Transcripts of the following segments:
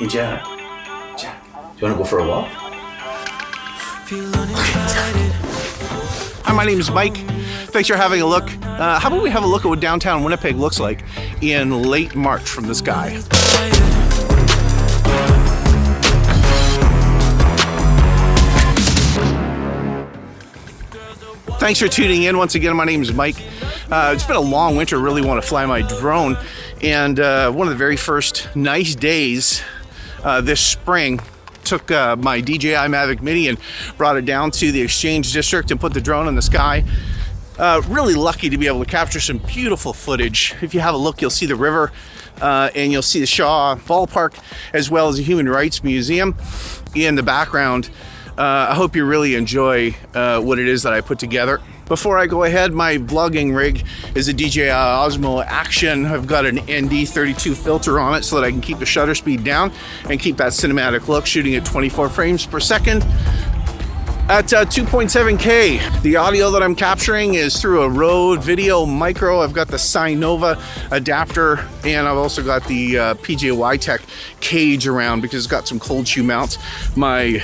Hey, Jack. Jack, do you want to go for a walk? Hi, my name is Mike. Thanks for having a look. How about we have a look at what downtown Winnipeg looks like in late March from the sky? Thanks for tuning in. Once again, my name is Mike. It's been a long winter, really want to fly my drone. And one of the very first nice days this spring, took my DJI Mavic Mini and brought it down to the Exchange District and put the drone in the sky. Really lucky to be able to capture some beautiful footage. If you have a look, you'll see the river and you'll see the Shaw Ballpark as well as the Human Rights Museum in the background. I hope you really enjoy what it is that I put together. Before I go ahead, my vlogging rig is a DJI Osmo Action. I've got an ND32 filter on it so that I can keep the shutter speed down and keep that cinematic look, shooting at 24 frames per second at 2.7K. The audio that I'm capturing is through a Rode Video Micro. I've got the Sinova adapter, and I've also got the PJY Tech cage around because it's got some cold shoe mounts. My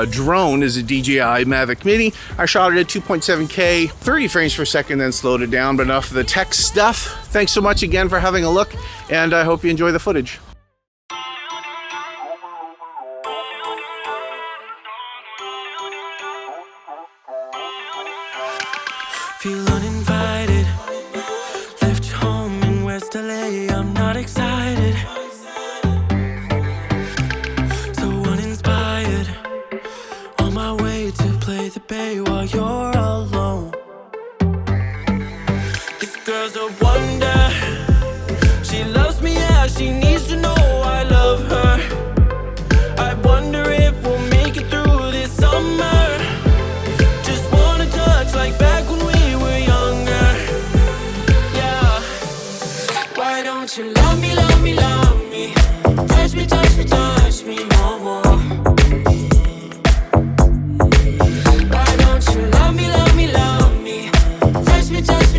drone is a DJI Mavic Mini. I shot it at 2.7K, 30 frames per second, then slowed it down. But enough of the tech stuff. Thanks so much again for having a look, and I hope you enjoy the footage. Feel uninvited. Left your home in West LA. I'm not excited. So uninspired. On my way to play the bay while you're alone. This girl's a wonder. She loves me, yeah. She needs to know I love her. I wonder if we'll make it through this summer. Just wanna touch like back when we you love me, love me, love me. Touch me, touch me, touch me no more. Why don't you love me, love me, love me? Touch me, touch me.